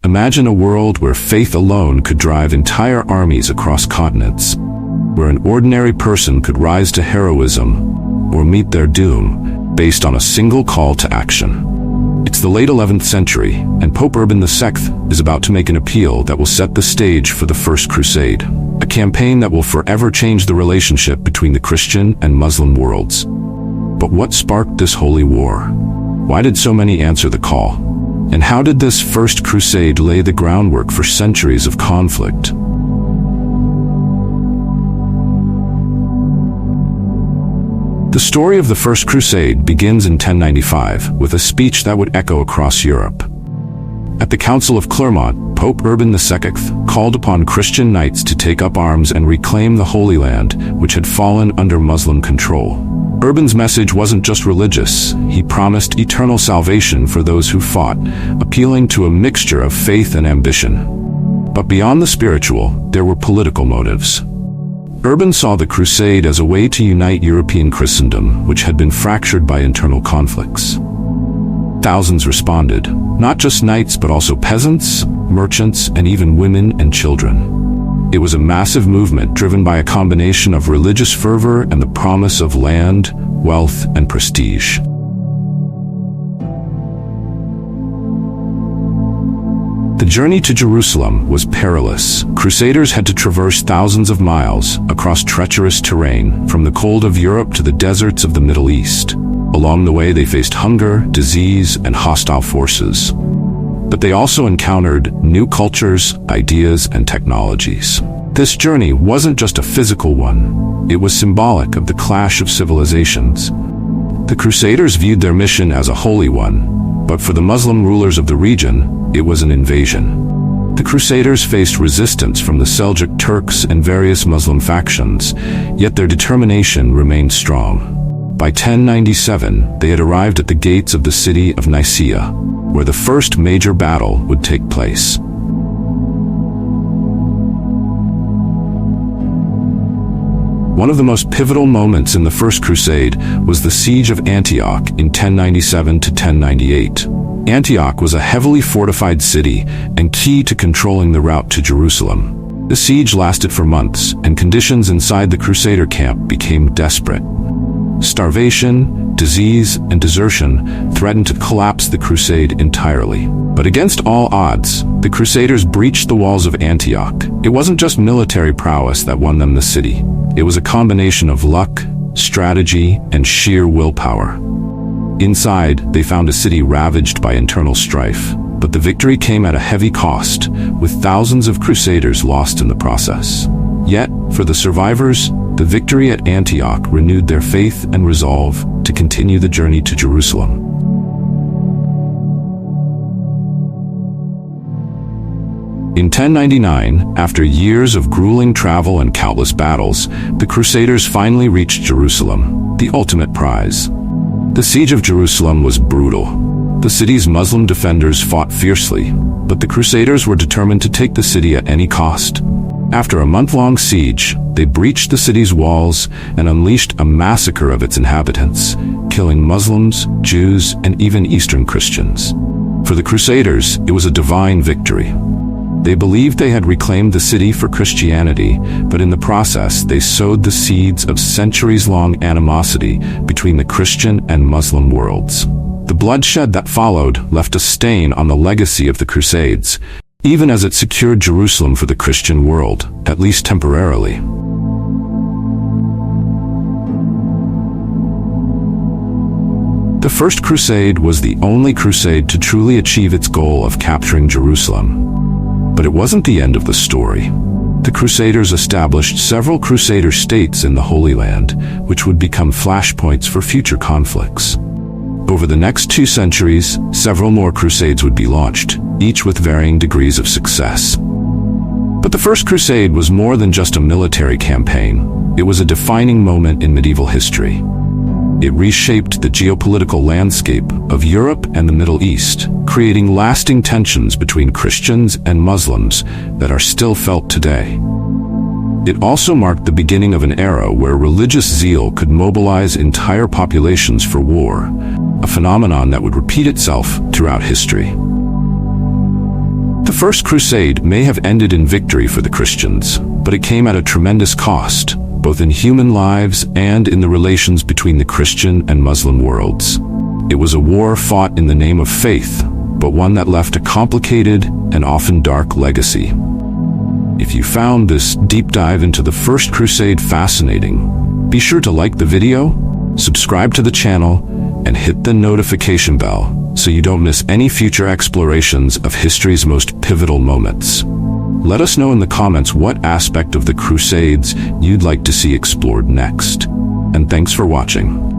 Imagine a world where faith alone could drive entire armies across continents, where an ordinary person could rise to heroism or meet their doom based on a single call to action. It's the late 11th century, and Pope Urban II is about to make an appeal that will set the stage for the First Crusade, a campaign that will forever change the relationship between the Christian and Muslim worlds. But what sparked this holy war? Why did so many answer the call? And how did this First Crusade lay the groundwork for centuries of conflict? The story of the First Crusade begins in 1095 with a speech that would echo across Europe. At the Council of Clermont, Pope Urban II called upon Christian knights to take up arms and reclaim the Holy Land, which had fallen under Muslim control. Urban's message wasn't just religious. He promised eternal salvation for those who fought, appealing to a mixture of faith and ambition. But beyond the spiritual, there were political motives. Urban saw the crusade as a way to unite European Christendom, which had been fractured by internal conflicts. Thousands responded, not just knights but also peasants, merchants, and even women and children. It was a massive movement driven by a combination of religious fervor and the promise of land, wealth, and prestige. The journey to Jerusalem was perilous. Crusaders had to traverse thousands of miles across treacherous terrain, from the cold of Europe to the deserts of the Middle East. Along the way, they faced hunger, disease, and hostile forces. But they also encountered new cultures, ideas, and technologies. This journey wasn't just a physical one. It was symbolic of the clash of civilizations. The Crusaders viewed their mission as a holy one, but for the Muslim rulers of the region, it was an invasion. The Crusaders faced resistance from the Seljuk Turks and various Muslim factions, yet their determination remained strong. By 1097, they had arrived at the gates of the city of Nicaea, where the first major battle would take place. One of the most pivotal moments in the First Crusade was the Siege of Antioch in 1097 to 1098. Antioch was a heavily fortified city and key to controlling the route to Jerusalem. The siege lasted for months, and conditions inside the Crusader camp became desperate. Starvation, disease, and desertion threatened to collapse the crusade entirely. But against all odds, the Crusaders breached the walls of Antioch. It wasn't just military prowess that won them the city. It was a combination of luck, strategy, and sheer willpower. Inside, they found a city ravaged by internal strife, but the victory came at a heavy cost, with thousands of Crusaders lost in the process. Yet, for the survivors, the victory at Antioch renewed their faith and resolve to continue the journey to Jerusalem. In 1099, after years of grueling travel and countless battles, the Crusaders finally reached Jerusalem, the ultimate prize. The siege of Jerusalem was brutal. The city's Muslim defenders fought fiercely, but the Crusaders were determined to take the city at any cost. After a month-long siege, they breached the city's walls and unleashed a massacre of its inhabitants, killing Muslims, Jews, and even Eastern Christians. For the Crusaders, it was a divine victory. They believed they had reclaimed the city for Christianity, but in the process, they sowed the seeds of centuries-long animosity between the Christian and Muslim worlds. The bloodshed that followed left a stain on the legacy of the Crusades, even as it secured Jerusalem for the Christian world, at least temporarily. The First Crusade was the only crusade to truly achieve its goal of capturing Jerusalem. But it wasn't the end of the story. The Crusaders established several Crusader states in the Holy Land, which would become flashpoints for future conflicts. Over the next 2 centuries, several more crusades would be launched, each with varying degrees of success. But the First Crusade was more than just a military campaign. It was a defining moment in medieval history. It reshaped the geopolitical landscape of Europe and the Middle East, creating lasting tensions between Christians and Muslims that are still felt today. It also marked the beginning of an era where religious zeal could mobilize entire populations for war, a phenomenon that would repeat itself throughout history. The First Crusade may have ended in victory for the Christians, but it came at a tremendous cost, both in human lives and in the relations between the Christian and Muslim worlds. It was a war fought in the name of faith, but one that left a complicated and often dark legacy. If you found this deep dive into the First Crusade fascinating, be sure to like the video, subscribe to the channel, and hit the notification bell so you don't miss any future explorations of history's most pivotal moments. Let us know in the comments what aspect of the Crusades you'd like to see explored next. And thanks for watching.